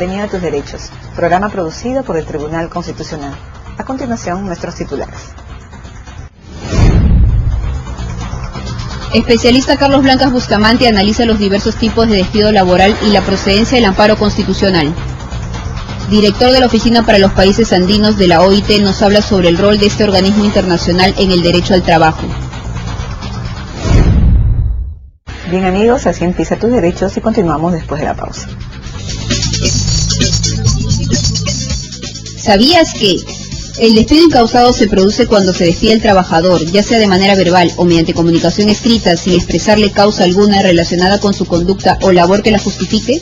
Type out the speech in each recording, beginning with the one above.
Bienvenido a tus derechos, programa producido por el Tribunal Constitucional. A continuación, nuestros titulares. Especialista Carlos Blancas Bustamante analiza los diversos tipos de despido laboral y la procedencia del amparo constitucional. Director de la Oficina para los Países Andinos de la OIT nos habla sobre el rol de este organismo internacional en el derecho al trabajo. Bien amigos, así empieza tus derechos y continuamos después de la pausa. ¿Sabías que el despido incausado se produce cuando se despide al trabajador, ya sea de manera verbal o mediante comunicación escrita, sin expresarle causa alguna relacionada con su conducta o labor que la justifique?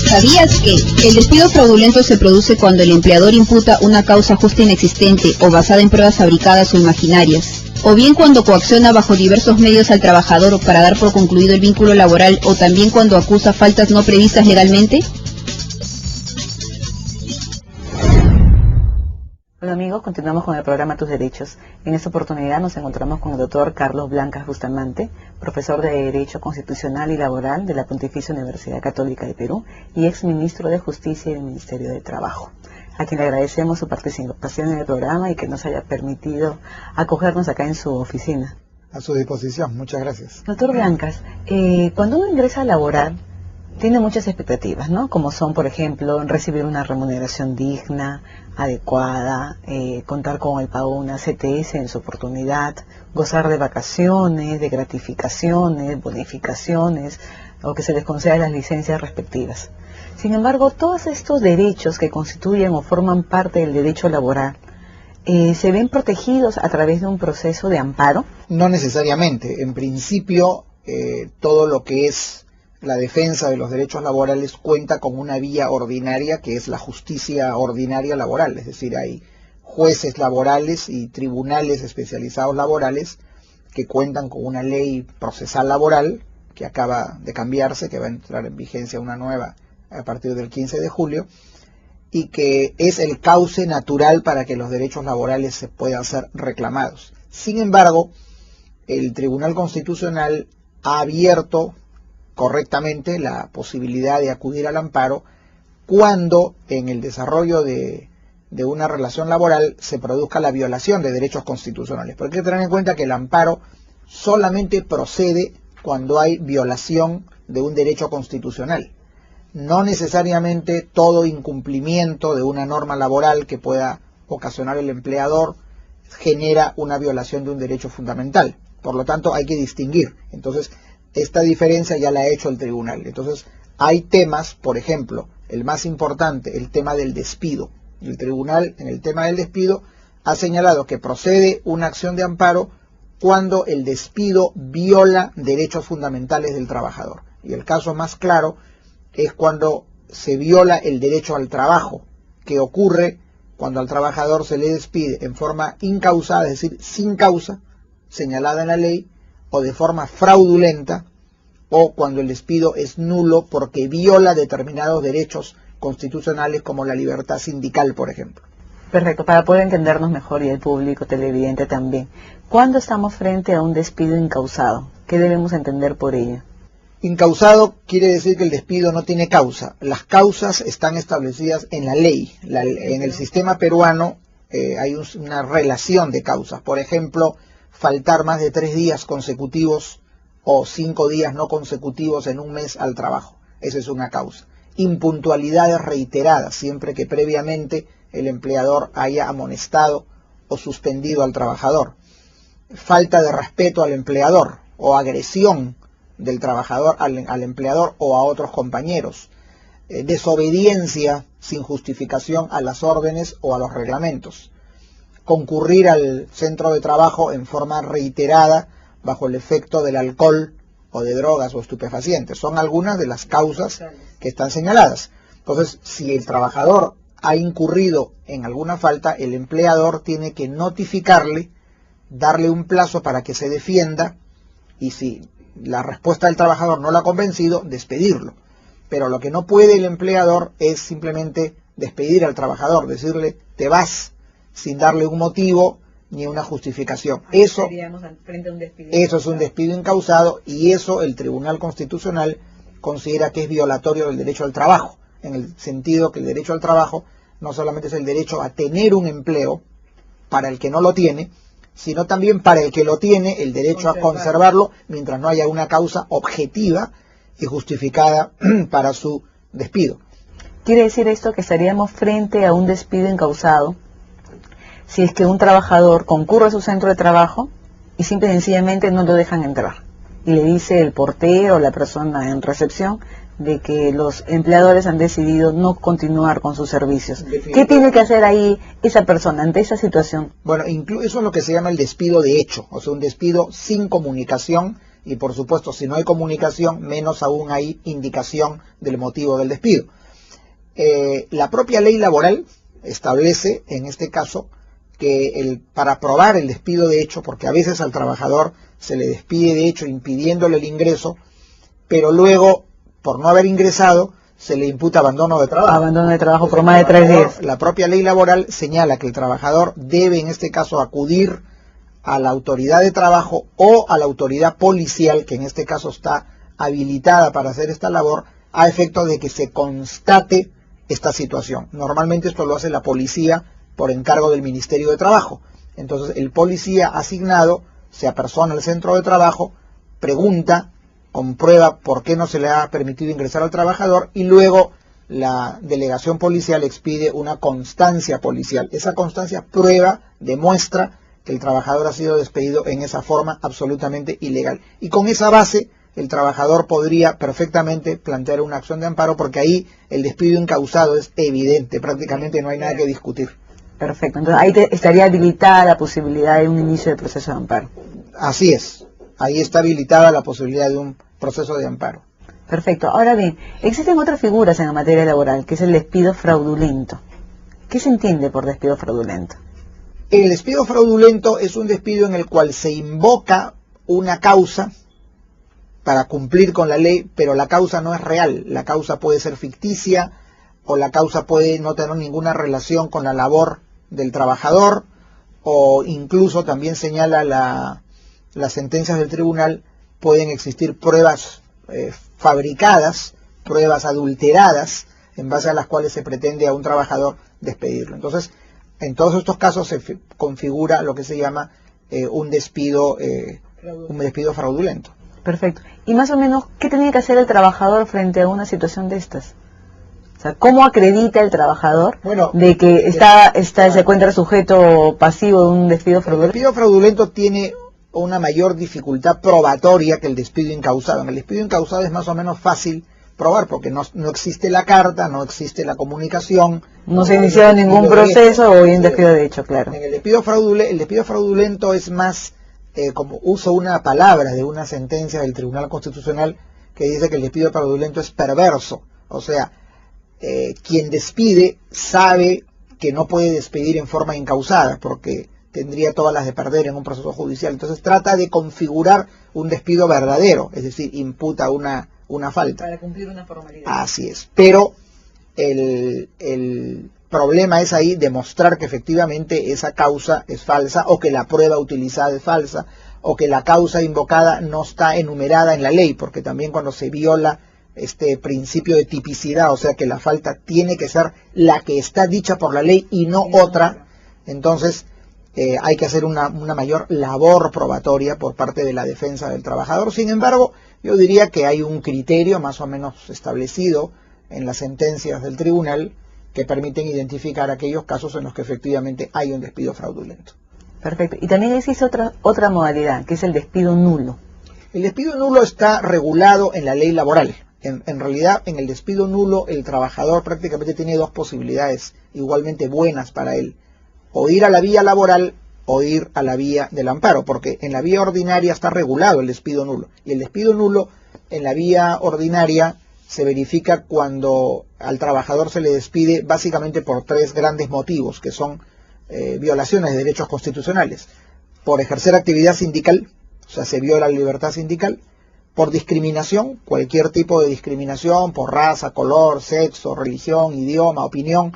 ¿Sabías que el despido fraudulento se produce cuando el empleador imputa una causa justa inexistente o basada en pruebas fabricadas o imaginarias? O bien cuando coacciona bajo diversos medios al trabajador para dar por concluido el vínculo laboral, o también cuando acusa faltas no previstas legalmente. Bueno amigos, continuamos con el programa Tus Derechos. En esta oportunidad nos encontramos con el doctor Carlos Blancas Bustamante, profesor de Derecho Constitucional y Laboral de la Pontificia Universidad Católica de Perú y exministro de Justicia y del Ministerio de Trabajo, a quien le agradecemos su participación en el programa y que nos haya permitido acogernos acá en su oficina. A su disposición, muchas gracias. Doctor Blancas, cuando uno ingresa a laborar, tiene muchas expectativas, ¿no? Como son, por ejemplo, recibir una remuneración digna, adecuada, contar con el pago de una CTS en su oportunidad, gozar de vacaciones, de gratificaciones, bonificaciones, o que se les conceda las licencias respectivas. Sin embargo, todos estos derechos que constituyen o forman parte del derecho laboral, ¿se ven protegidos a través de un proceso de amparo? No necesariamente. En principio, todo lo que es la defensa de los derechos laborales cuenta con una vía ordinaria que es la justicia ordinaria laboral, es decir, hay jueces laborales y tribunales especializados laborales que cuentan con una ley procesal laboral que acaba de cambiarse, que va a entrar en vigencia una nueva a partir del 15 de julio, y que es el cauce natural para que los derechos laborales se puedan ser reclamados. Sin embargo, el Tribunal Constitucional ha abierto correctamente la posibilidad de acudir al amparo cuando en el desarrollo de una relación laboral se produzca la violación de derechos constitucionales. Porque hay que tener en cuenta que el amparo solamente procede cuando hay violación de un derecho constitucional. No necesariamente todo incumplimiento de una norma laboral que pueda ocasionar el empleador genera una violación de un derecho fundamental. Por lo tanto, hay que distinguir. Entonces, esta diferencia ya la ha hecho el tribunal. Entonces, hay temas, por ejemplo, el más importante, el tema del despido. El tribunal, en el tema del despido, ha señalado que procede una acción de amparo cuando el despido viola derechos fundamentales del trabajador. Y el caso más claro es cuando se viola el derecho al trabajo, que ocurre cuando al trabajador se le despide en forma incausada, es decir, sin causa señalada en la ley, o de forma fraudulenta, o cuando el despido es nulo porque viola determinados derechos constitucionales como la libertad sindical, por ejemplo. Perfecto, para poder entendernos mejor y el público televidente también. ¿Cuándo estamos frente a un despido incausado? ¿Qué debemos entender por ello? Incausado quiere decir que el despido no tiene causa. Las causas están establecidas en la ley. En el sistema peruano hay una relación de causas. Por ejemplo, faltar más de 3 días consecutivos o 5 días no consecutivos en un mes al trabajo. Esa es una causa. Impuntualidades reiteradas, siempre que previamente el empleador haya amonestado o suspendido al trabajador. Falta de respeto al empleador o agresión del trabajador al empleador o a otros compañeros. Desobediencia sin justificación a las órdenes o a los reglamentos. Concurrir al centro de trabajo en forma reiterada bajo el efecto del alcohol o de drogas o estupefacientes. Son algunas de las causas que están señaladas. Entonces, si el trabajador ha incurrido en alguna falta, el empleador tiene que notificarle, darle un plazo para que se defienda, y si la respuesta del trabajador no lo ha convencido, despedirlo. Pero lo que no puede el empleador es simplemente despedir al trabajador, decirle te vas, sin darle un motivo ni una justificación. Eso es un despido incausado, y eso el Tribunal Constitucional considera que es violatorio del derecho al trabajo, en el sentido que el derecho al trabajo no solamente es el derecho a tener un empleo para el que no lo tiene, sino también para el que lo tiene el derecho a conservarlo mientras no haya una causa objetiva y justificada para su despido. ¿Quiere decir esto que estaríamos frente a un despido incausado si es que un trabajador concurre a su centro de trabajo y simple y sencillamente no lo dejan entrar? Y le dice el portero o la persona en recepción de que los empleadores han decidido no continuar con sus servicios. ¿Qué tiene que hacer ahí esa persona ante esa situación? Bueno, eso es lo que se llama el despido de hecho, o sea, un despido sin comunicación, y por supuesto, si no hay comunicación, menos aún hay indicación del motivo del despido. La propia ley laboral establece, en este caso, que para probar el despido de hecho, porque a veces al trabajador se le despide de hecho impidiéndole el ingreso, pero luego, por no haber ingresado, se le imputa abandono de trabajo. Abandono de trabajo por más de 3 días. La propia ley laboral señala que el trabajador debe, en este caso, acudir a la autoridad de trabajo o a la autoridad policial, que en este caso está habilitada para hacer esta labor, a efecto de que se constate esta situación. Normalmente esto lo hace la policía por encargo del Ministerio de Trabajo. Entonces el policía asignado se apersona al centro de trabajo, pregunta, comprueba por qué no se le ha permitido ingresar al trabajador, y luego la delegación policial expide una constancia policial. Esa constancia demuestra que el trabajador ha sido despedido en esa forma absolutamente ilegal. Y con esa base el trabajador podría perfectamente plantear una acción de amparo, porque ahí el despido incausado es evidente, prácticamente no hay nada que discutir. Perfecto, entonces ahí estaría habilitada la posibilidad de un inicio de proceso de amparo. Así es, ahí está habilitada la posibilidad de un proceso de amparo. Perfecto, ahora bien, existen otras figuras en la materia laboral, que es el despido fraudulento. ¿Qué se entiende por despido fraudulento? El despido fraudulento es un despido en el cual se invoca una causa para cumplir con la ley, pero la causa no es real. La causa puede ser ficticia, o la causa puede no tener ninguna relación con la labor del trabajador, o incluso también señala las sentencias del tribunal, pueden existir pruebas fabricadas, pruebas adulteradas, en base a las cuales se pretende a un trabajador despedirlo. Entonces, en todos estos casos se configura lo que se llama un despido fraudulento. Perfecto. Y más o menos, ¿qué tenía que hacer el trabajador frente a una situación de estas? O sea, ¿cómo acredita el trabajador de que se encuentra sujeto pasivo de un despido fraudulento? El despido fraudulento tiene una mayor dificultad probatoria que el despido incausado. En el despido incausado es más o menos fácil probar, porque no existe la carta, no existe la comunicación. No se ha iniciado ningún proceso o hay un despido de hecho, claro. En el despido fraudulento es más, como uso una palabra de una sentencia del Tribunal Constitucional que dice que el despido fraudulento es perverso. O sea, quien despide sabe que no puede despedir en forma incausada, porque tendría todas las de perder en un proceso judicial. Entonces trata de configurar un despido verdadero, es decir, imputa una falta. Para cumplir una formalidad. Así es. Pero el problema es ahí demostrar que efectivamente esa causa es falsa, o que la prueba utilizada es falsa, o que la causa invocada no está enumerada en la ley, porque también cuando se viola este principio de tipicidad, o sea que la falta tiene que ser la que está dicha por la ley y no otra, entonces hay que hacer una mayor labor probatoria por parte de la defensa del trabajador. Sin embargo, yo diría que hay un criterio más o menos establecido en las sentencias del tribunal que permiten identificar aquellos casos en los que efectivamente hay un despido fraudulento. Perfecto. Y también existe otra modalidad, que es el despido nulo. El despido nulo está regulado en la ley laboral. En realidad, en el despido nulo, el trabajador prácticamente tiene dos posibilidades igualmente buenas para él: o ir a la vía laboral o ir a la vía del amparo, porque en la vía ordinaria está regulado el despido nulo, y el despido nulo en la vía ordinaria se verifica cuando al trabajador se le despide básicamente por 3 grandes motivos, que son violaciones de derechos constitucionales: por ejercer actividad sindical, o sea, se viola la libertad sindical; por discriminación, cualquier tipo de discriminación, por raza, color, sexo, religión, idioma, opinión,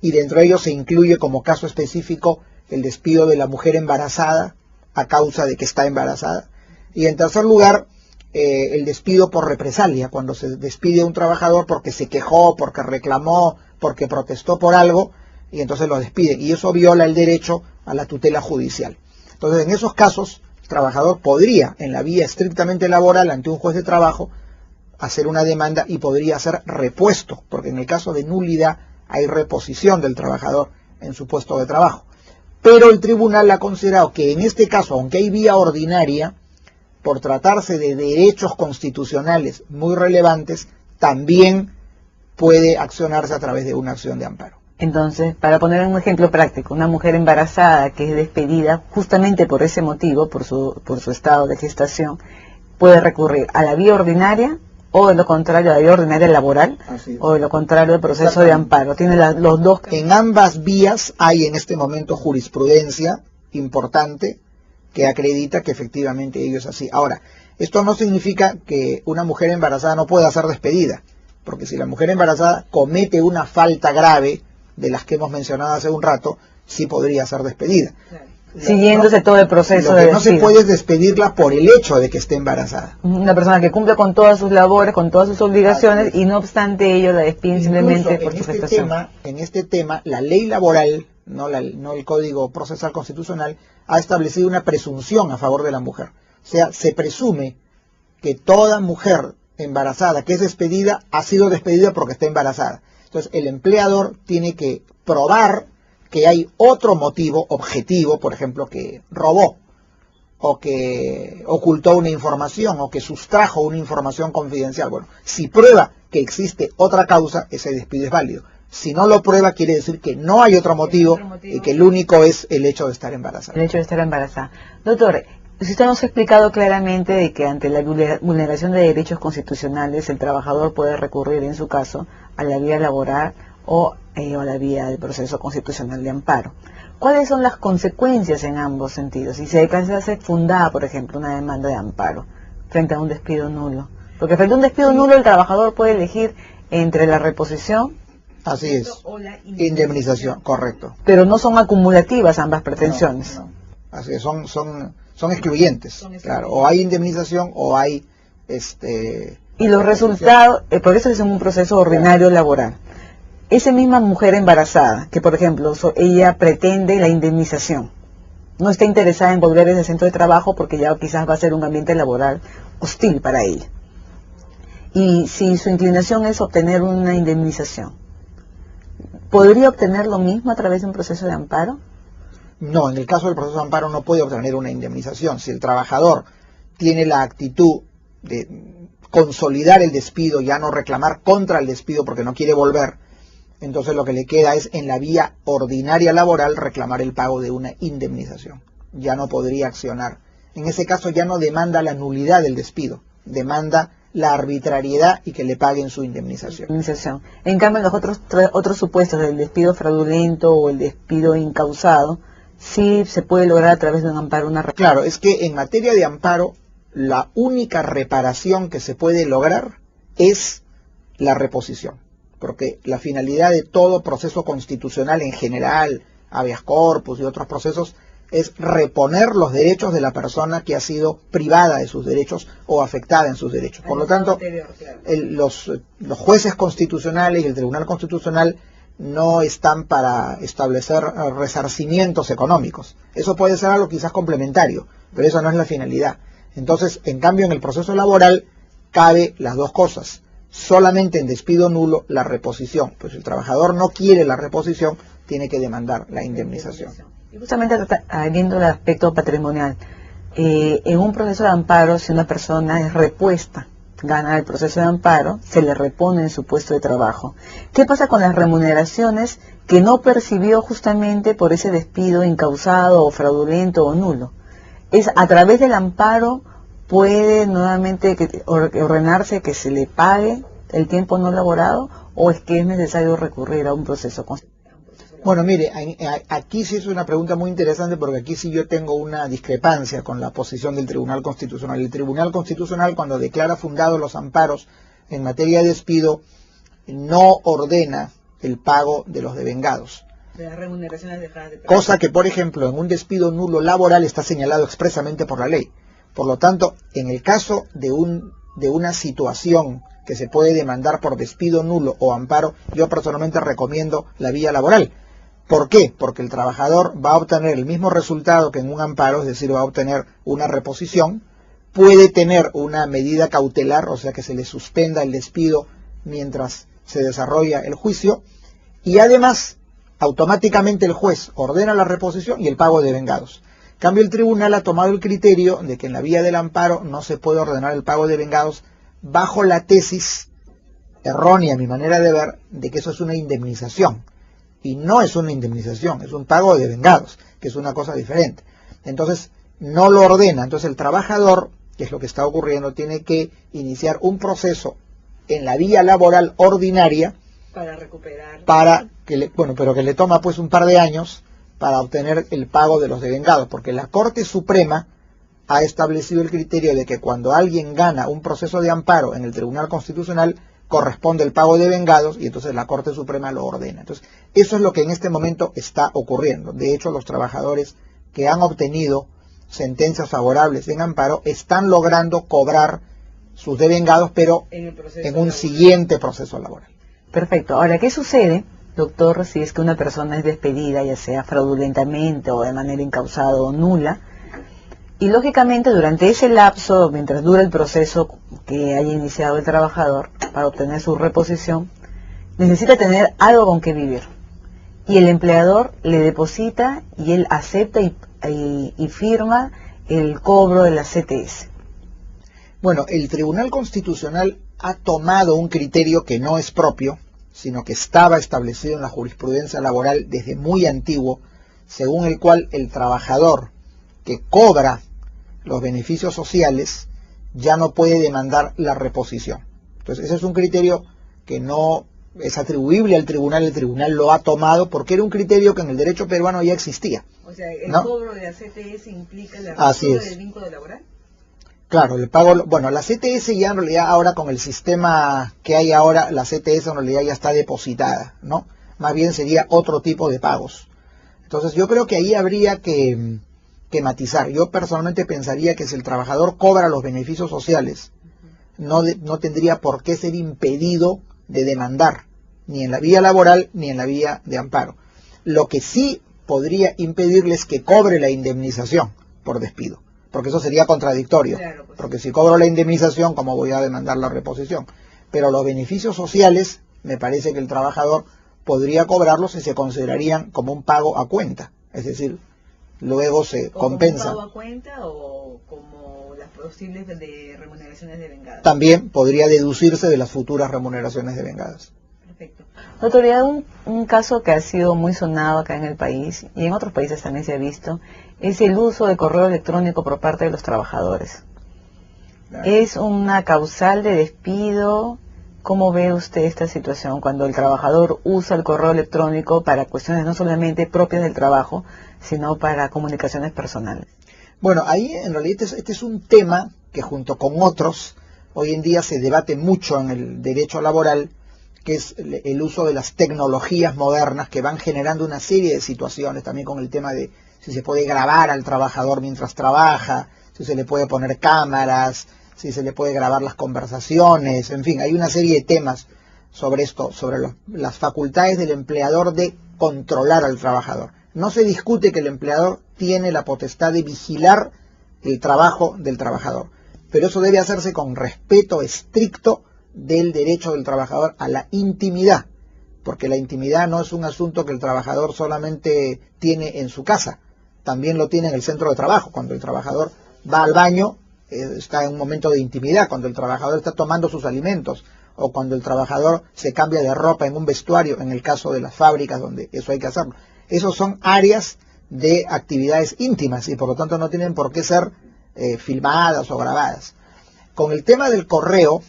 y dentro de ellos se incluye como caso específico el despido de la mujer embarazada a causa de que está embarazada. Y en tercer lugar, el despido por represalia, cuando se despide a un trabajador porque se quejó, porque reclamó, porque protestó por algo, y entonces lo despiden. Y eso viola el derecho a la tutela judicial. Entonces, en esos casos, el trabajador podría, en la vía estrictamente laboral, ante un juez de trabajo, hacer una demanda y podría ser repuesto, porque en el caso de nulidad hay reposición del trabajador en su puesto de trabajo. Pero el tribunal ha considerado que en este caso, aunque hay vía ordinaria, por tratarse de derechos constitucionales muy relevantes, también puede accionarse a través de una acción de amparo. Entonces, para poner un ejemplo práctico, una mujer embarazada que es despedida justamente por ese motivo, por su estado de gestación, puede recurrir a la vía ordinaria o de lo contrario a la vía ordinaria laboral, o de lo contrario al proceso de amparo. Tiene los dos. En ambas vías hay en este momento jurisprudencia importante que acredita que efectivamente ello es así. Ahora, esto no significa que una mujer embarazada no pueda ser despedida, porque si la mujer embarazada comete una falta grave de las que hemos mencionado hace un rato, sí podría ser despedida. Claro. Siguiéndose todo el proceso de despido. Lo que no se puede es despedirla por el hecho de que esté embarazada. Una persona que cumple con todas sus labores, con todas sus obligaciones, y no obstante ello la despiden simplemente por su gestación. En este tema, la ley laboral, no el Código Procesal Constitucional, ha establecido una presunción a favor de la mujer. O sea, se presume que toda mujer embarazada que es despedida ha sido despedida porque está embarazada. Entonces, el empleador tiene que probar que hay otro motivo objetivo, por ejemplo, que robó, o que ocultó una información, o que sustrajo una información confidencial. Bueno, si prueba que existe otra causa, ese despido es válido. Si no lo prueba, quiere decir que no hay otro motivo y que el único es el hecho de estar embarazada. El hecho de estar embarazada. Doctor, usted nos ha explicado claramente de que ante la vulneración de derechos constitucionales, el trabajador puede recurrir, en su caso, a la vía laboral o a la vía del proceso constitucional de amparo. ¿Cuáles son las consecuencias en ambos sentidos? Si se hace fundada, por ejemplo, una demanda de amparo frente a un despido nulo. Porque frente a un despido nulo el trabajador puede elegir entre la reposición. Así es, o la indemnización, correcto. Pero no son acumulativas ambas pretensiones. No. Así es, son excluyentes, claro. O hay indemnización o hay y los resultados, por eso es un proceso ordinario laboral. Esa misma mujer embarazada, que por ejemplo, ella pretende la indemnización, no está interesada en volver a ese centro de trabajo porque ya quizás va a ser un ambiente laboral hostil para ella. Y si su inclinación es obtener una indemnización, ¿podría obtener lo mismo a través de un proceso de amparo? No, en el caso del proceso de amparo no puede obtener una indemnización. Si el trabajador tiene la actitud de consolidar el despido, ya no reclamar contra el despido porque no quiere volver, entonces lo que le queda es en la vía ordinaria laboral reclamar el pago de una indemnización. Ya no podría accionar. En ese caso ya no demanda la nulidad del despido, demanda la arbitrariedad y que le paguen su indemnización. En cambio, en los otros supuestos del despido fraudulento o el despido incausado, sí se puede lograr a través de un amparo una reparación. Claro, es que en materia de amparo, la única reparación que se puede lograr es la reposición, porque la finalidad de todo proceso constitucional en general, habeas corpus y otros procesos, es reponer los derechos de la persona que ha sido privada de sus derechos o afectada en sus derechos. Por lo tanto, los jueces constitucionales y el Tribunal Constitucional no están para establecer resarcimientos económicos. Eso puede ser algo quizás complementario, pero eso no es la finalidad. Entonces, en cambio, en el proceso laboral cabe las dos cosas. Solamente en despido nulo la reposición. Pues si el trabajador no quiere la reposición, tiene que demandar la indemnización. Y justamente viendo el aspecto patrimonial, en un proceso de amparo, si una persona es repuesta, gana el proceso de amparo, se le repone en su puesto de trabajo. ¿Qué pasa con las remuneraciones que no percibió justamente por ese despido incausado o fraudulento o nulo? ¿Es a través del amparo puede nuevamente ordenarse que se le pague el tiempo no laborado o es que es necesario recurrir a un proceso constitucional? Bueno, mire, aquí sí es una pregunta muy interesante porque aquí sí yo tengo una discrepancia con la posición del Tribunal Constitucional. El Tribunal Constitucional, cuando declara fundados los amparos en materia de despido, no ordena el pago de los devengados. De las remuneraciones dejadas de pago. Cosa que, por ejemplo, en un despido nulo laboral está señalado expresamente por la ley. Por lo tanto, en el caso de una situación que se puede demandar por despido nulo o amparo, yo personalmente recomiendo la vía laboral. ¿Por qué? Porque el trabajador va a obtener el mismo resultado que en un amparo, es decir, va a obtener una reposición, puede tener una medida cautelar, o sea que se le suspenda el despido mientras se desarrolla el juicio, y además automáticamente el juez ordena la reposición y el pago de vengados. En cambio, el tribunal ha tomado el criterio de que en la vía del amparo no se puede ordenar el pago de vengados bajo la tesis errónea, a mi manera de ver, de que eso es una indemnización. Y no es una indemnización, es un pago de vengados, que es una cosa diferente. Entonces, no lo ordena. Entonces, el trabajador, que es lo que está ocurriendo, tiene que iniciar un proceso en la vía laboral ordinaria para recuperar. Pero que le toma pues un par de años para obtener el pago de los devengados, porque la Corte Suprema ha establecido el criterio de que cuando alguien gana un proceso de amparo en el Tribunal Constitucional, corresponde el pago de vengados y entonces la Corte Suprema lo ordena. Entonces, eso es lo que en este momento está ocurriendo. De hecho, los trabajadores que han obtenido sentencias favorables en amparo están logrando cobrar sus devengados, pero en un siguiente proceso laboral. Perfecto. Ahora, ¿qué sucede, doctor, si es que una persona es despedida, ya sea fraudulentamente o de manera incausada o nula? Y lógicamente durante ese lapso, mientras dura el proceso que haya iniciado el trabajador para obtener su reposición, necesita tener algo con que vivir. Y el empleador le deposita y él acepta y firma el cobro de la CTS. Bueno, el Tribunal Constitucional ha tomado un criterio que no es propio, sino que estaba establecido en la jurisprudencia laboral desde muy antiguo, según el cual el trabajador que cobra los beneficios sociales ya no puede demandar la reposición. Entonces, ese es un criterio que no es atribuible al tribunal, el tribunal lo ha tomado porque era un criterio que en el derecho peruano ya existía. O sea, ¿el cobro de la CTS implica la ruptura del vínculo laboral? Claro, el pago, bueno, la CTS ya en realidad ahora con el sistema que hay ahora, la CTS en realidad ya está depositada, ¿no? Más bien sería otro tipo de pagos. Entonces yo creo que ahí habría que matizar. Yo personalmente pensaría que si el trabajador cobra los beneficios sociales, no tendría por qué ser impedido de demandar, ni en la vía laboral ni en la vía de amparo. Lo que sí podría impedirles que cobre la indemnización por despido, porque eso sería contradictorio, claro, pues, porque si cobro la indemnización, ¿cómo voy a demandar la reposición? Pero los beneficios sociales, me parece que el trabajador podría cobrarlos y se considerarían como un pago a cuenta, es decir, luego se compensa. ¿Como un pago a cuenta o como las posibles de remuneraciones de vengadas? También podría deducirse de las futuras remuneraciones de vengadas. Perfecto. Autoridad, un caso que ha sido muy sonado acá en el país y en otros países también se ha visto, es el uso de correo electrónico por parte de los trabajadores. Claro. ¿Es una causal de despido? ¿Cómo ve usted esta situación cuando el trabajador usa el correo electrónico para cuestiones no solamente propias del trabajo, sino para comunicaciones personales? Bueno, ahí en realidad este es un tema que junto con otros hoy en día se debate mucho en el derecho laboral, que es el uso de las tecnologías modernas que van generando una serie de situaciones, también con el tema de si se puede grabar al trabajador mientras trabaja, si se le puede poner cámaras, si se le puede grabar las conversaciones, en fin, hay una serie de temas sobre esto, sobre las facultades del empleador de controlar al trabajador. No se discute que el empleador tiene la potestad de vigilar el trabajo del trabajador, pero eso debe hacerse con respeto estricto del derecho del trabajador a la intimidad, porque la intimidad no es un asunto que el trabajador solamente tiene en su casa, también lo tiene en el centro de trabajo. Cuando el trabajador va al baño, está en un momento de intimidad, cuando el trabajador está tomando sus alimentos, o cuando el trabajador se cambia de ropa en un vestuario, en el caso de las fábricas donde eso hay que hacerlo. Esos son áreas de actividades íntimas y por lo tanto no tienen por qué ser filmadas o grabadas. Con el tema del correo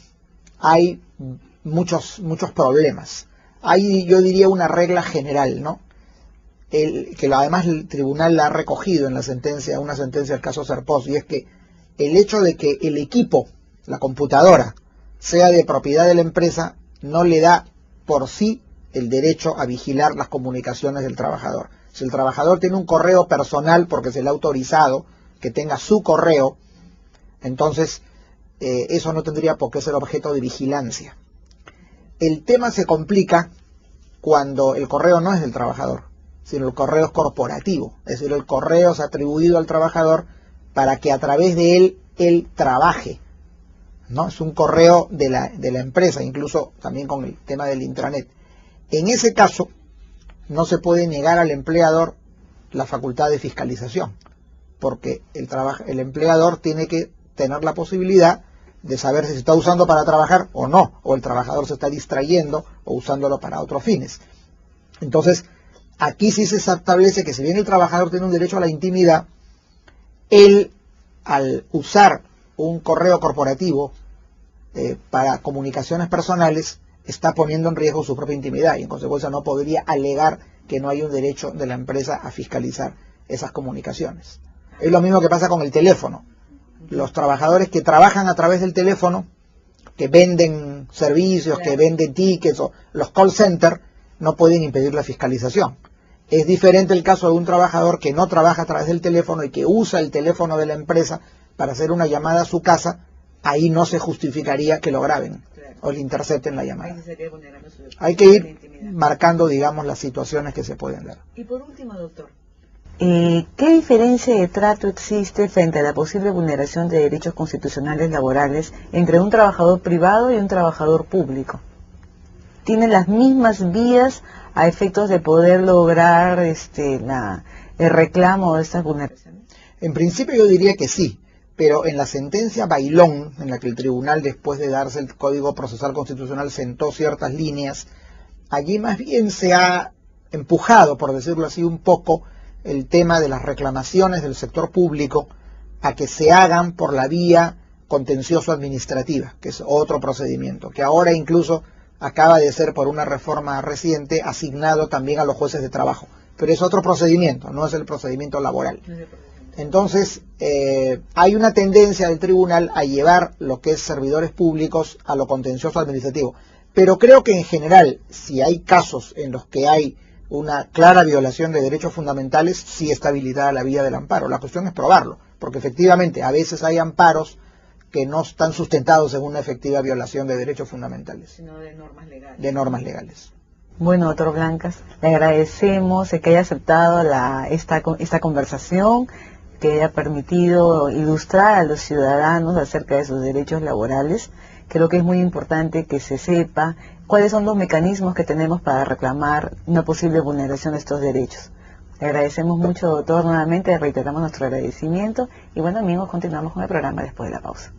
hay muchos problemas. Hay, yo diría, una regla general, ¿no? Que además el tribunal la ha recogido en la sentencia, una sentencia del caso Serpos, y es que el hecho de que el equipo, la computadora, sea de propiedad de la empresa, no le da por sí el derecho a vigilar las comunicaciones del trabajador. Si el trabajador tiene un correo personal porque se le ha autorizado que tenga su correo, entonces eso no tendría por qué ser objeto de vigilancia. El tema se complica cuando el correo no es del trabajador, sino el correo es corporativo, es decir, el correo es atribuido al trabajador para que a través de él trabaje, ¿no? Es un correo de la empresa, incluso también con el tema del intranet. En ese caso, no se puede negar al empleador la facultad de fiscalización, porque el empleador tiene que tener la posibilidad de saber si se está usando para trabajar o no, o el trabajador se está distrayendo o usándolo para otros fines. Entonces, aquí sí se establece que si bien el trabajador tiene un derecho a la intimidad, él, al usar un correo corporativo para comunicaciones personales, está poniendo en riesgo su propia intimidad y en consecuencia no podría alegar que no hay un derecho de la empresa a fiscalizar esas comunicaciones. Es lo mismo que pasa con el teléfono. Los trabajadores que trabajan a través del teléfono, que venden servicios, que venden tickets, o los call centers, no pueden impedir la fiscalización. Es diferente el caso de un trabajador que no trabaja a través del teléfono y que usa el teléfono de la empresa para hacer una llamada a su casa. Ahí no se justificaría que lo graben o le intercepten la llamada. Hay que ir marcando, digamos, las situaciones que se pueden dar. Y por último, doctor, ¿qué diferencia de trato existe frente a la posible vulneración de derechos constitucionales laborales entre un trabajador privado y un trabajador público? ¿Tienen las mismas vías a efectos de poder lograr el reclamo de estas vulneraciones? En principio yo diría que sí, pero en la sentencia Bailón, en la que el tribunal, después de darse el Código Procesal Constitucional, sentó ciertas líneas, allí más bien se ha empujado, por decirlo así, un poco el tema de las reclamaciones del sector público a que se hagan por la vía contencioso-administrativa, que es otro procedimiento, que ahora incluso acaba de ser, por una reforma reciente, asignado también a los jueces de trabajo. Pero es otro procedimiento, no es el procedimiento laboral. Entonces, hay una tendencia del tribunal a llevar lo que es servidores públicos a lo contencioso administrativo. Pero creo que en general, si hay casos en los que hay una clara violación de derechos fundamentales, sí está habilitada la vía del amparo. La cuestión es probarlo, porque efectivamente a veces hay amparos que no están sustentados en una efectiva violación de derechos fundamentales, sino de normas legales. De normas legales. Bueno, doctor Blancas, le agradecemos que haya aceptado esta conversación, que haya permitido ilustrar a los ciudadanos acerca de sus derechos laborales. Creo que es muy importante que se sepa cuáles son los mecanismos que tenemos para reclamar una posible vulneración de estos derechos. Le agradecemos mucho, doctor, nuevamente, reiteramos nuestro agradecimiento y bueno, amigos, continuamos con el programa después de la pausa.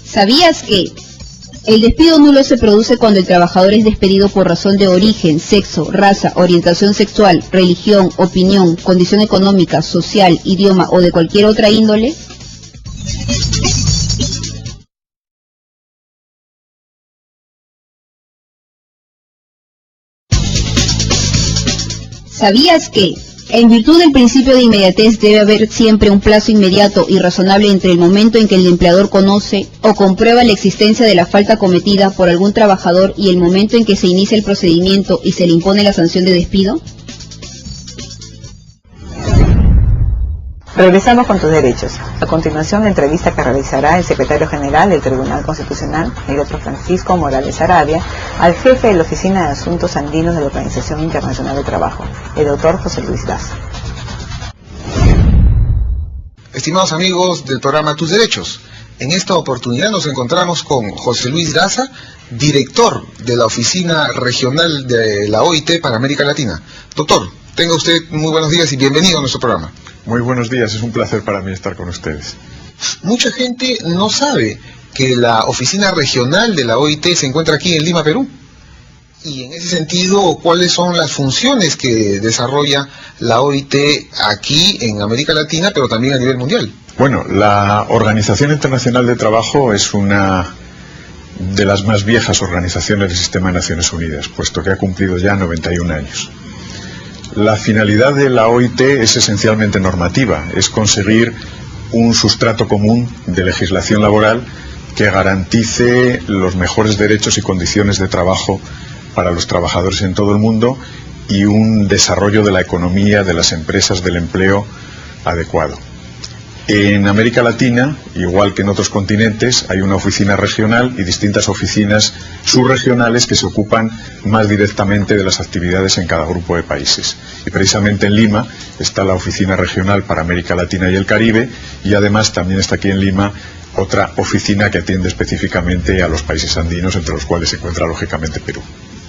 ¿Sabías que el despido nulo se produce cuando el trabajador es despedido por razón de origen, sexo, raza, orientación sexual, religión, opinión, condición económica, social, idioma o de cualquier otra índole? ¿Sabías que, en virtud del principio de inmediatez, debe haber siempre un plazo inmediato y razonable entre el momento en que el empleador conoce o comprueba la existencia de la falta cometida por algún trabajador y el momento en que se inicia el procedimiento y se le impone la sanción de despido? Regresamos con tus derechos. A continuación, la entrevista que realizará el secretario general del Tribunal Constitucional, el doctor Francisco Morales Arabia, al jefe de la Oficina de Asuntos Andinos de la Organización Internacional de Trabajo, el doctor José Luis Daza. Estimados amigos del programa Tus Derechos, en esta oportunidad nos encontramos con José Luis Daza, director de la Oficina Regional de la OIT para América Latina. Doctor, tenga usted muy buenos días y bienvenido a nuestro programa. Muy buenos días, es un placer para mí estar con ustedes. Mucha gente no sabe que la oficina regional de la OIT se encuentra aquí en Lima, Perú. Y en ese sentido, ¿cuáles son las funciones que desarrolla la OIT aquí en América Latina, pero también a nivel mundial? Bueno, la Organización Internacional de Trabajo es una de las más viejas organizaciones del sistema de Naciones Unidas, puesto que ha cumplido ya 91 años. La finalidad de la OIT es esencialmente normativa, es conseguir un sustrato común de legislación laboral que garantice los mejores derechos y condiciones de trabajo para los trabajadores en todo el mundo y un desarrollo de la economía, de las empresas, del empleo adecuado. En América Latina, igual que en otros continentes, hay una oficina regional y distintas oficinas subregionales que se ocupan más directamente de las actividades en cada grupo de países. Y precisamente en Lima está la oficina regional para América Latina y el Caribe, y además también está aquí en Lima otra oficina que atiende específicamente a los países andinos, entre los cuales se encuentra lógicamente Perú.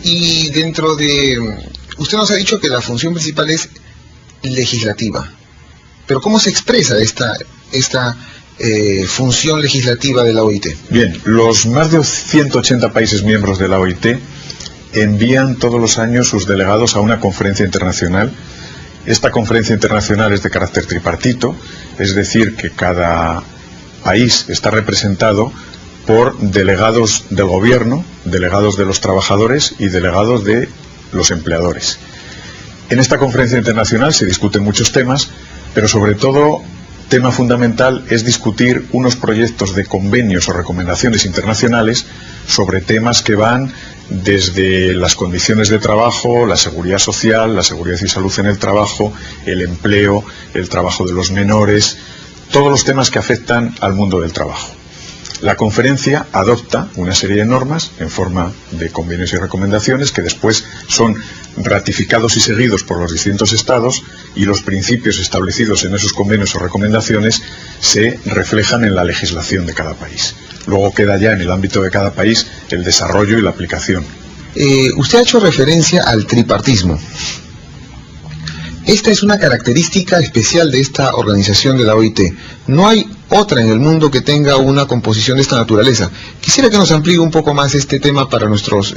Y dentro de... Usted nos ha dicho que la función principal es legislativa. Pero ¿cómo se expresa esta función legislativa de la OIT? Bien, los más de 180 países miembros de la OIT envían todos los años sus delegados a una conferencia internacional. Esta conferencia internacional es de carácter tripartito, es decir, que cada país está representado por delegados del gobierno, delegados de los trabajadores y delegados de los empleadores. En esta conferencia internacional se discuten muchos temas, pero sobre todo, tema fundamental es discutir unos proyectos de convenios o recomendaciones internacionales sobre temas que van desde las condiciones de trabajo, la seguridad social, la seguridad y salud en el trabajo, el empleo, el trabajo de los menores, todos los temas que afectan al mundo del trabajo. La conferencia adopta una serie de normas en forma de convenios y recomendaciones que después son ratificados y seguidos por los distintos estados, y los principios establecidos en esos convenios o recomendaciones se reflejan en la legislación de cada país. Luego queda ya en el ámbito de cada país el desarrollo y la aplicación. Usted ha hecho referencia al tripartismo. Esta es una característica especial de esta organización de la OIT. No hay otra en el mundo que tenga una composición de esta naturaleza. Quisiera que nos amplíe un poco más este tema para nuestros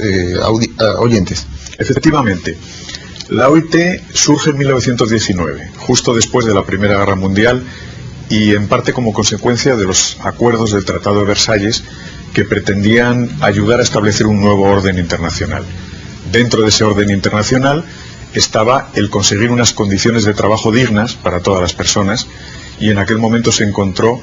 oyentes. Efectivamente, la OIT surge en 1919, justo después de la Primera Guerra Mundial, y en parte como consecuencia de los acuerdos del Tratado de Versalles, que pretendían ayudar a establecer un nuevo orden internacional. Dentro de ese orden internacional estaba el conseguir unas condiciones de trabajo dignas para todas las personas, y en aquel momento se encontró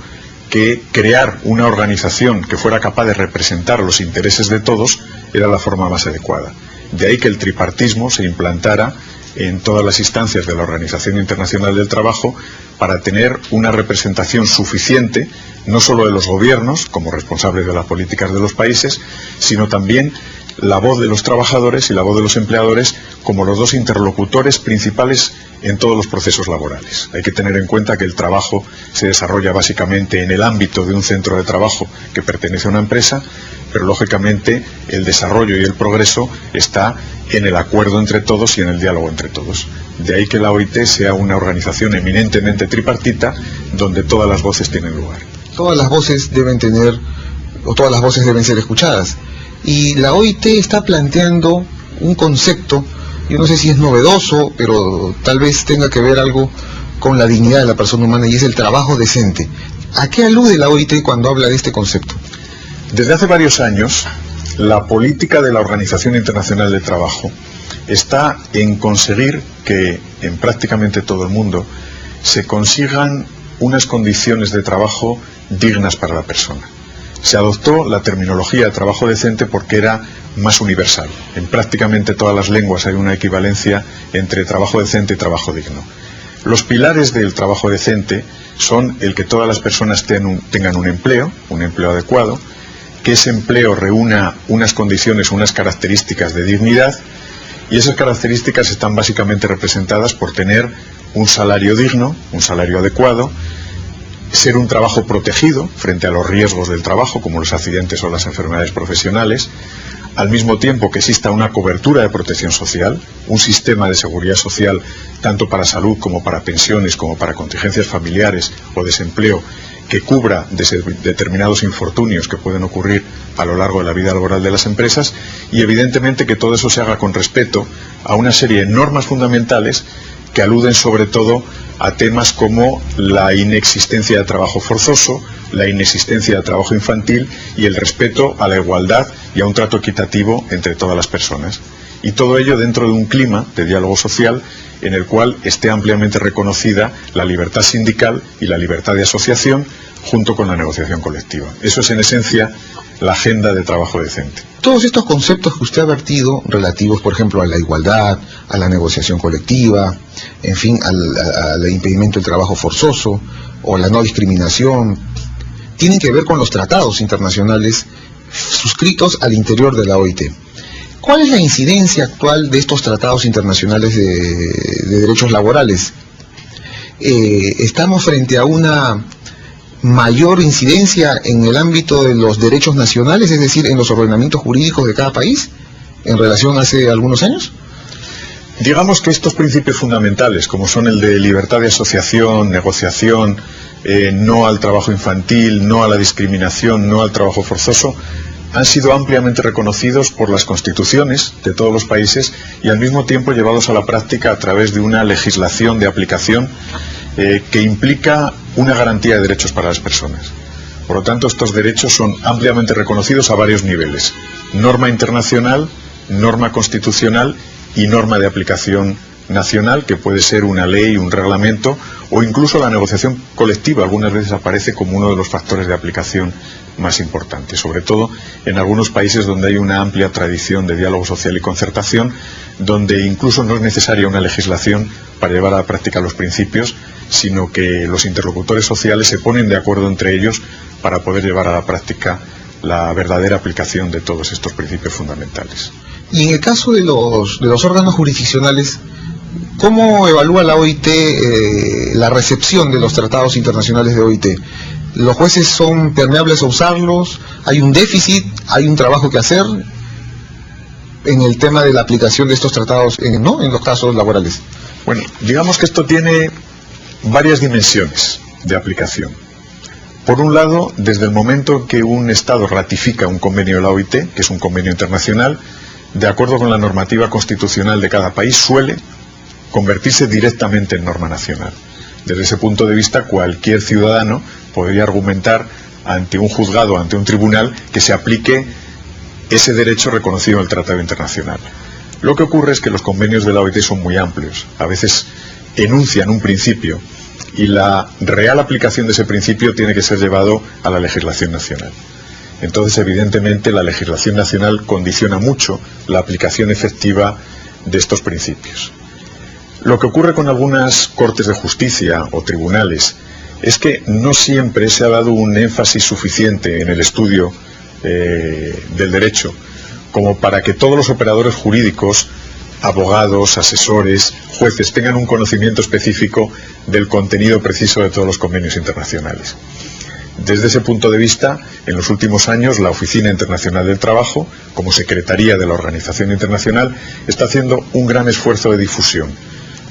que crear una organización que fuera capaz de representar los intereses de todos era la forma más adecuada. De ahí que el tripartismo se implantara en todas las instancias de la Organización Internacional del Trabajo para tener una representación suficiente, no solo de los gobiernos como responsables de las políticas de los países, sino también la voz de los trabajadores y la voz de los empleadores como los dos interlocutores principales en todos los procesos laborales. Hay que tener en cuenta que el trabajo se desarrolla básicamente en el ámbito de un centro de trabajo que pertenece a una empresa, pero lógicamente el desarrollo y el progreso está en el acuerdo entre todos y en el diálogo entre todos. De ahí que la OIT sea una organización eminentemente tripartita, donde todas las voces tienen lugar. Todas las voces deben ser escuchadas. Y la OIT está planteando un concepto, yo no sé si es novedoso, pero tal vez tenga que ver algo con la dignidad de la persona humana, y es el trabajo decente. ¿A qué alude la OIT cuando habla de este concepto? Desde hace varios años, la política de la Organización Internacional del Trabajo está en conseguir que en prácticamente todo el mundo se consigan unas condiciones de trabajo dignas para la persona. Se adoptó la terminología de trabajo decente porque era más universal. En prácticamente todas las lenguas hay una equivalencia entre trabajo decente y trabajo digno. Los pilares del trabajo decente son el que todas las personas tengan un empleo adecuado, que ese empleo reúna unas condiciones, unas características de dignidad, y esas características están básicamente representadas por tener un salario digno, un salario adecuado, ser un trabajo protegido frente a los riesgos del trabajo, como los accidentes o las enfermedades profesionales, al mismo tiempo que exista una cobertura de protección social, un sistema de seguridad social, tanto para salud como para pensiones, como para contingencias familiares o desempleo, que cubra determinados infortunios que pueden ocurrir a lo largo de la vida laboral de las empresas, y evidentemente que todo eso se haga con respeto a una serie de normas fundamentales que aluden sobre todo a temas como la inexistencia de trabajo forzoso, la inexistencia de trabajo infantil y el respeto a la igualdad y a un trato equitativo entre todas las personas. Y todo ello dentro de un clima de diálogo social en el cual esté ampliamente reconocida la libertad sindical y la libertad de asociación, junto con la negociación colectiva. Eso es en esencia la agenda de trabajo decente. Todos estos conceptos que usted ha vertido, relativos por ejemplo a la igualdad, a la negociación colectiva, en fin, al impedimento del trabajo forzoso o la no discriminación, tienen que ver con los tratados internacionales suscritos al interior de la OIT. ¿Cuál es la incidencia actual de estos tratados internacionales de derechos laborales? ¿Estamos frente a una mayor incidencia en el ámbito de los derechos nacionales, es decir, en los ordenamientos jurídicos de cada país, en relación a hace algunos años? Digamos que estos principios fundamentales, como son el de libertad de asociación, negociación, no al trabajo infantil, no a la discriminación, no al trabajo forzoso, han sido ampliamente reconocidos por las constituciones de todos los países y al mismo tiempo llevados a la práctica a través de una legislación de aplicación que implica una garantía de derechos para las personas. Por lo tanto, estos derechos son ampliamente reconocidos a varios niveles: norma internacional, norma constitucional y norma de aplicación nacional, que puede ser una ley, un reglamento o incluso la negociación colectiva. Algunas veces aparece como uno de los factores de aplicación más importantes, sobre todo en algunos países donde hay una amplia tradición de diálogo social y concertación, donde incluso no es necesaria una legislación para llevar a la práctica los principios, sino que los interlocutores sociales se ponen de acuerdo entre ellos para poder llevar a la práctica la verdadera aplicación de todos estos principios fundamentales. Y en el caso de los órganos jurisdiccionales, ¿cómo evalúa la OIT la recepción de los tratados internacionales de OIT? ¿Los jueces son permeables a usarlos? ¿Hay un déficit? ¿Hay un trabajo que hacer en el tema de la aplicación de estos tratados en los casos laborales? Bueno, digamos que esto tiene varias dimensiones de aplicación. Por un lado, desde el momento en que un Estado ratifica un convenio de la OIT, que es un convenio internacional, de acuerdo con la normativa constitucional de cada país, suele convertirse directamente en norma nacional. Desde ese punto de vista, cualquier ciudadano podría argumentar ante un juzgado, ante un tribunal, que se aplique ese derecho reconocido en el Tratado Internacional. Lo que ocurre es que los convenios de la OIT son muy amplios. A veces enuncian un principio y la real aplicación de ese principio tiene que ser llevado a la legislación nacional. Entonces, evidentemente, la legislación nacional condiciona mucho la aplicación efectiva de estos principios. Lo que ocurre con algunas cortes de justicia o tribunales es que no siempre se ha dado un énfasis suficiente en el estudio del derecho como para que todos los operadores jurídicos, abogados, asesores, jueces, tengan un conocimiento específico del contenido preciso de todos los convenios internacionales. Desde ese punto de vista, en los últimos años, la Oficina Internacional del Trabajo, como secretaría de la Organización Internacional, está haciendo un gran esfuerzo de difusión,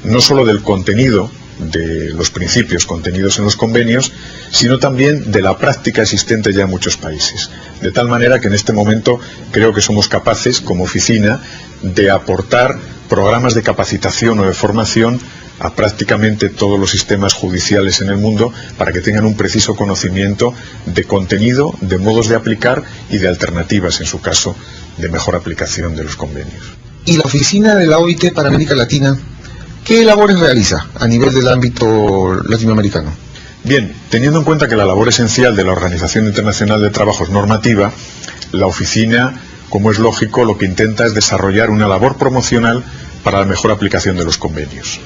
no solo del contenido de los principios contenidos en los convenios, sino también de la práctica existente ya en muchos países. De tal manera que en este momento creo que somos capaces, como oficina, de aportar programas de capacitación o de formación a prácticamente todos los sistemas judiciales en el mundo para que tengan un preciso conocimiento de contenido, de modos de aplicar y de alternativas, en su caso, de mejor aplicación de los convenios. ¿Y la oficina de la OIT para América Latina, qué labores realiza a nivel del ámbito latinoamericano? Bien, teniendo en cuenta que la labor esencial de la Organización Internacional del Trabajo es normativa, la oficina, como es lógico, lo que intenta es desarrollar una labor promocional para la mejor aplicación de los convenios.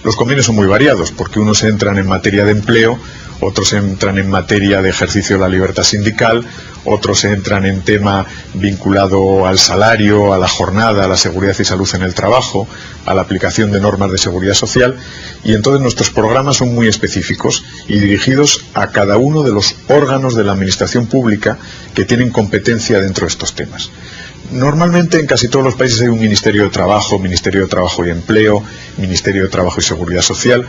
Los convenios son muy variados, porque unos entran en materia de empleo, otros entran en materia de ejercicio de la libertad sindical, otros entran en tema vinculado al salario, a la jornada, a la seguridad y salud en el trabajo, a la aplicación de normas de seguridad social, y entonces nuestros programas son muy específicos y dirigidos a cada uno de los órganos de la administración pública que tienen competencia dentro de estos temas. Normalmente en casi todos los países hay un Ministerio de Trabajo y Empleo, Ministerio de Trabajo y Seguridad Social,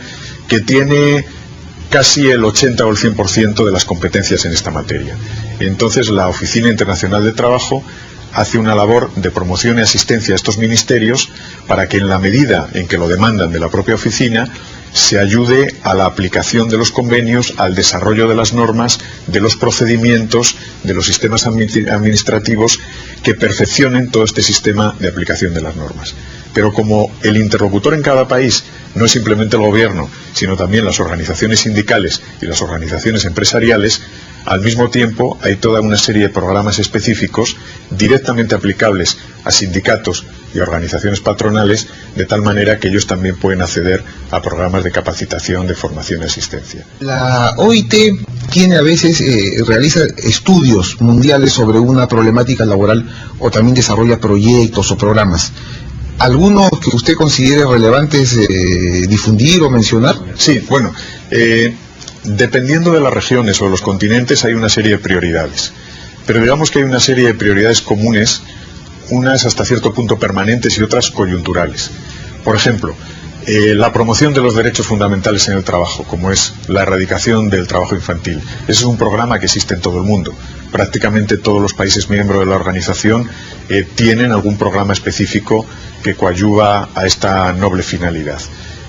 que tiene casi el 80 o el 100% de las competencias en esta materia. Entonces la Oficina Internacional de Trabajo hace una labor de promoción y asistencia a estos ministerios para que en la medida en que lo demandan de la propia oficina se ayude a la aplicación de los convenios, al desarrollo de las normas, de los procedimientos, de los sistemas administrativos que perfeccionen todo este sistema de aplicación de las normas. Pero como el interlocutor en cada país no es simplemente el gobierno, sino también las organizaciones sindicales y las organizaciones empresariales, al mismo tiempo hay toda una serie de programas específicos directamente aplicables a sindicatos y organizaciones patronales, de tal manera que ellos también pueden acceder a programas de capacitación, de formación y asistencia. La OIT tiene a veces, realiza estudios mundiales sobre una problemática laboral o también desarrolla proyectos o programas. ¿Algunos que usted considere relevantes difundir o mencionar? Sí, bueno, dependiendo de las regiones o de los continentes hay una serie de prioridades, pero digamos que hay una serie de prioridades comunes, unas hasta cierto punto permanentes y otras coyunturales. Por ejemplo, la promoción de los derechos fundamentales en el trabajo, como es la erradicación del trabajo infantil. Ese es un programa que existe en todo el mundo. Prácticamente todos los países miembros de la organización tienen algún programa específico que coadyuva a esta noble finalidad.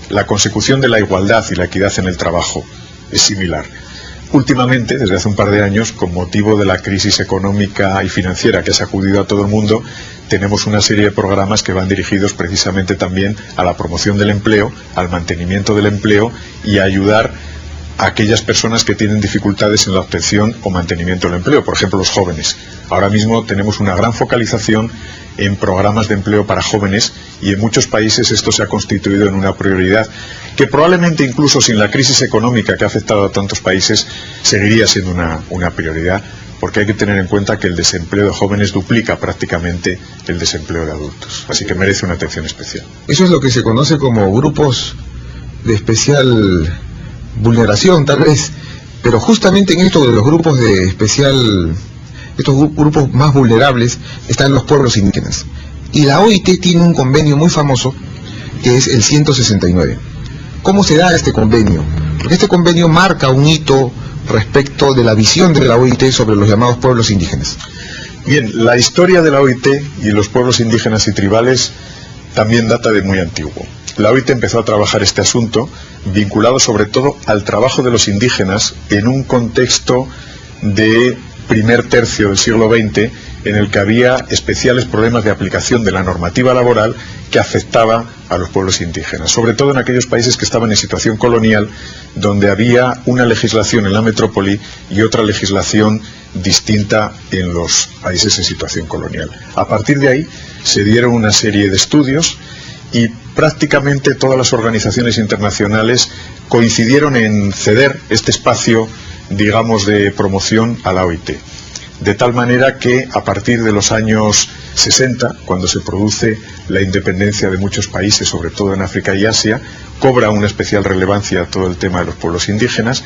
La consecución de la igualdad y la equidad en el trabajo es similar. Últimamente, desde hace un par de años, con motivo de la crisis económica y financiera que ha sacudido a todo el mundo, tenemos una serie de programas que van dirigidos precisamente también a la promoción del empleo, al mantenimiento del empleo y a ayudar a aquellas personas que tienen dificultades en la obtención o mantenimiento del empleo, por ejemplo los jóvenes. Ahora mismo tenemos una gran focalización en programas de empleo para jóvenes y en muchos países esto se ha constituido en una prioridad que probablemente incluso sin la crisis económica que ha afectado a tantos países seguiría siendo una prioridad, porque hay que tener en cuenta que el desempleo de jóvenes duplica prácticamente el desempleo de adultos, así que merece una atención especial. Eso es lo que se conoce como grupos de especial vulneración, tal vez, pero justamente en esto de los grupos de especial, estos grupos más vulnerables, están los pueblos indígenas. Y la OIT tiene un convenio muy famoso, que es el 169. ¿Cómo se da este convenio? Porque este convenio marca un hito respecto de la visión de la OIT sobre los llamados pueblos indígenas. Bien, la historia de la OIT y los pueblos indígenas y tribales también data de muy antiguo. La OIT empezó a trabajar este asunto vinculado sobre todo al trabajo de los indígenas en un contexto de primer tercio del siglo XX en el que había especiales problemas de aplicación de la normativa laboral que afectaba a los pueblos indígenas, sobre todo en aquellos países que estaban en situación colonial, donde había una legislación en la metrópoli y otra legislación distinta en los países en situación colonial. A partir de ahí se dieron una serie de estudios y prácticamente todas las organizaciones internacionales coincidieron en ceder este espacio, digamos, de promoción a la OIT. De tal manera que a partir de los años 60, cuando se produce la independencia de muchos países, sobre todo en África y Asia, cobra una especial relevancia todo el tema de los pueblos indígenas,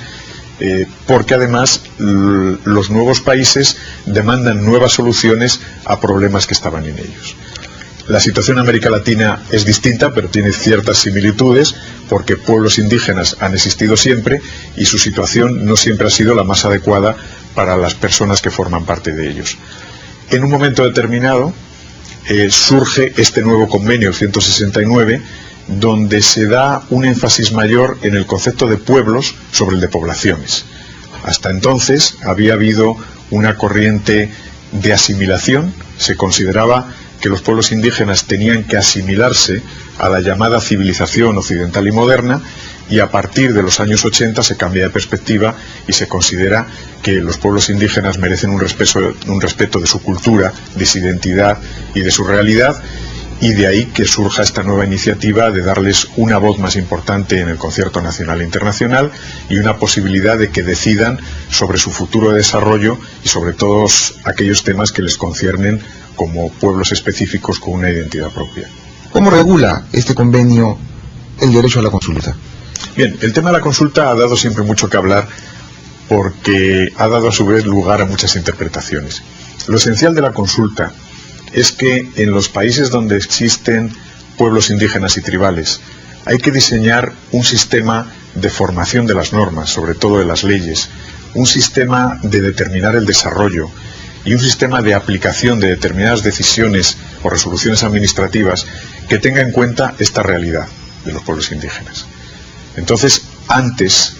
porque además los nuevos países demandan nuevas soluciones a problemas que estaban en ellos. La situación en América Latina es distinta, pero tiene ciertas similitudes, porque pueblos indígenas han existido siempre y su situación no siempre ha sido la más adecuada para las personas que forman parte de ellos. En un momento determinado surge este nuevo convenio 169, donde se da un énfasis mayor en el concepto de pueblos sobre el de poblaciones. Hasta entonces había habido una corriente de asimilación, se consideraba que los pueblos indígenas tenían que asimilarse a la llamada civilización occidental y moderna, y a partir de los años 80 se cambia de perspectiva y se considera que los pueblos indígenas merecen un respeto de su cultura, de su identidad y de su realidad, y de ahí que surja esta nueva iniciativa de darles una voz más importante en el concierto nacional e internacional y una posibilidad de que decidan sobre su futuro desarrollo y sobre todos aquellos temas que les conciernen como pueblos específicos con una identidad propia. ¿Cómo regula este convenio el derecho a la consulta? Bien, el tema de la consulta ha dado siempre mucho que hablar porque ha dado a su vez lugar a muchas interpretaciones. Lo esencial de la consulta es que en los países donde existen pueblos indígenas y tribales hay que diseñar un sistema de formación de las normas, sobre todo de las leyes, un sistema de determinar el desarrollo y un sistema de aplicación de determinadas decisiones o resoluciones administrativas que tenga en cuenta esta realidad de los pueblos indígenas. Entonces, antes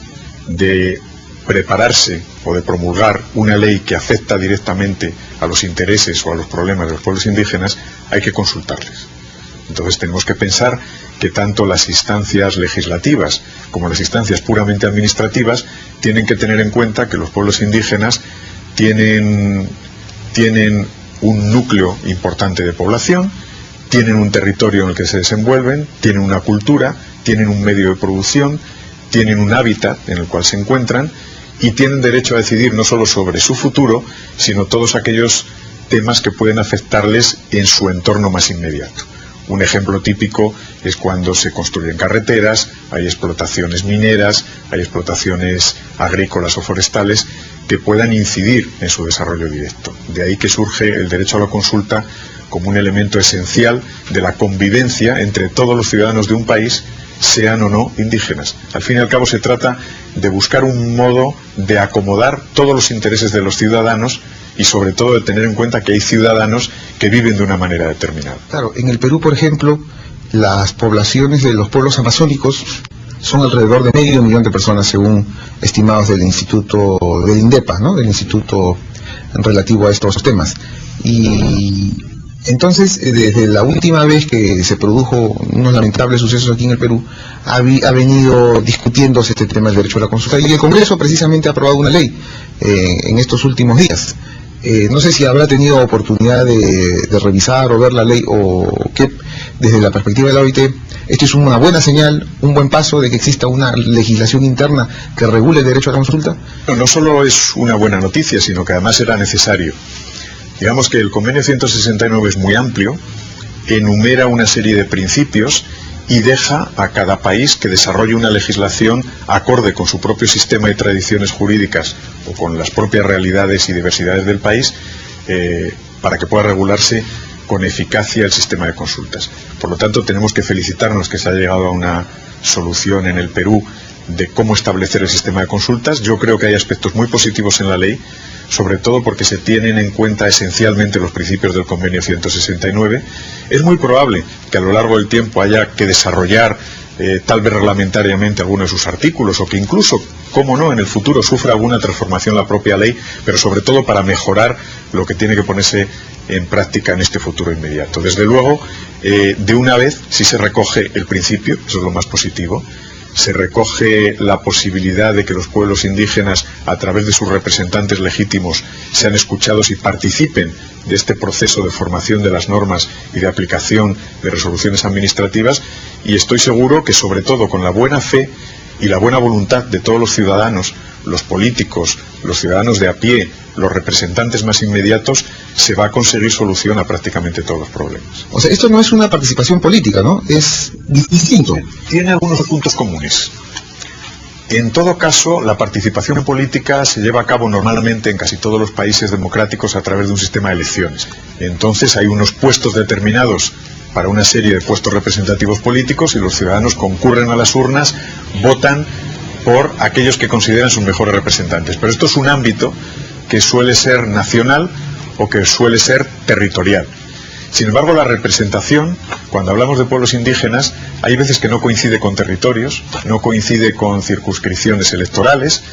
de prepararse o de promulgar una ley que afecta directamente a los intereses o a los problemas de los pueblos indígenas, hay que consultarles. Entonces tenemos que pensar que tanto las instancias legislativas como las instancias puramente administrativas tienen que tener en cuenta que los pueblos indígenas tienen un núcleo importante de población, tienen un territorio en el que se desenvuelven, tienen una cultura, tienen un medio de producción, tienen un hábitat en el cual se encuentran y tienen derecho a decidir no solo sobre su futuro, sino todos aquellos temas que pueden afectarles en su entorno más inmediato. Un ejemplo típico es cuando se construyen carreteras, hay explotaciones mineras, hay explotaciones agrícolas o forestales que puedan incidir en su desarrollo directo. De ahí que surge el derecho a la consulta como un elemento esencial de la convivencia entre todos los ciudadanos de un país, sean o no indígenas. Al fin y al cabo se trata de buscar un modo de acomodar todos los intereses de los ciudadanos y sobre todo de tener en cuenta que hay ciudadanos que viven de una manera determinada. Claro, en el Perú, por ejemplo, las poblaciones de los pueblos amazónicos son alrededor de 500.000 de personas, según estimados del Instituto del INDEPA, ¿no? Del Instituto relativo a estos temas. Y entonces, desde la última vez que se produjo unos lamentables sucesos aquí en el Perú, ha venido discutiéndose este tema del derecho a la consulta, y el Congreso precisamente ha aprobado una ley en estos últimos días. No sé si habrá tenido oportunidad de revisar o ver la ley, o que desde la perspectiva de la OIT, esto es una buena señal, un buen paso de que exista una legislación interna que regule el derecho a la consulta. No solo es una buena noticia, sino que además era necesario. Digamos que el convenio 169 es muy amplio, enumera una serie de principios y deja a cada país que desarrolle una legislación acorde con su propio sistema y tradiciones jurídicas o con las propias realidades y diversidades del país para que pueda regularse con eficacia el sistema de consultas. Por lo tanto, tenemos que felicitarnos que se haya llegado a una solución en el Perú de cómo establecer el sistema de consultas. Yo creo que hay aspectos muy positivos en la ley, sobre todo porque se tienen en cuenta esencialmente los principios del convenio 169. Es muy probable que a lo largo del tiempo haya que desarrollar tal vez reglamentariamente algunos de sus artículos, o que incluso, cómo no, en el futuro sufra alguna transformación la propia ley, pero sobre todo para mejorar lo que tiene que ponerse en práctica en este futuro inmediato. Desde luego, de una vez, si se recoge el principio, eso es lo más positivo, se recoge la posibilidad de que los pueblos indígenas, a través de sus representantes legítimos, sean escuchados y participen de este proceso de formación de las normas y de aplicación de resoluciones administrativas, y estoy seguro que, sobre todo con la buena fe y la buena voluntad de todos los ciudadanos, los políticos, los ciudadanos de a pie, los representantes más inmediatos, se va a conseguir solución a prácticamente todos los problemas. O sea, esto no es una participación política, ¿no? Es distinto. Tiene algunos puntos comunes. En todo caso, la participación política se lleva a cabo normalmente en casi todos los países democráticos a través de un sistema de elecciones. Entonces hay unos puestos determinados para una serie de puestos representativos políticos y los ciudadanos concurren a las urnas, votan por aquellos que consideran sus mejores representantes. Pero esto es un ámbito que suele ser nacional o que suele ser territorial. Sin embargo, la representación, cuando hablamos de pueblos indígenas, hay veces que no coincide con territorios, no coincide con circunscripciones electorales,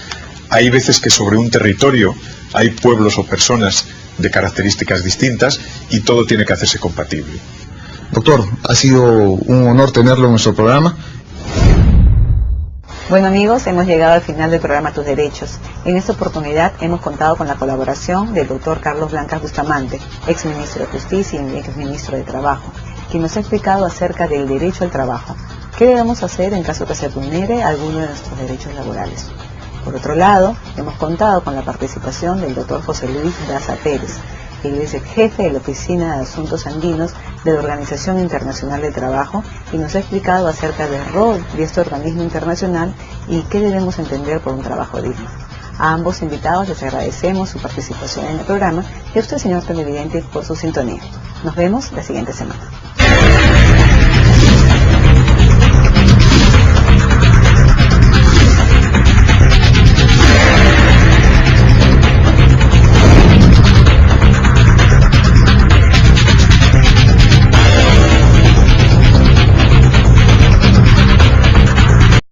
hay veces que sobre un territorio hay pueblos o personas de características distintas y todo tiene que hacerse compatible. Doctor, ha sido un honor tenerlo en nuestro programa. Bueno amigos, hemos llegado al final del programa Tus Derechos. En esta oportunidad hemos contado con la colaboración del doctor Carlos Blancas Bustamante, ex ministro de Justicia y ex ministro de Trabajo, quien nos ha explicado acerca del derecho al trabajo. ¿Qué debemos hacer en caso que se vulnere alguno de nuestros derechos laborales? Por otro lado, hemos contado con la participación del doctor José Luis Daza Pérez. Él es el jefe de la Oficina de Asuntos Andinos de la Organización Internacional del Trabajo y nos ha explicado acerca del rol de este organismo internacional y qué debemos entender por un trabajo digno. A ambos invitados les agradecemos su participación en el programa y a usted, señor televidente, por su sintonía. Nos vemos la siguiente semana.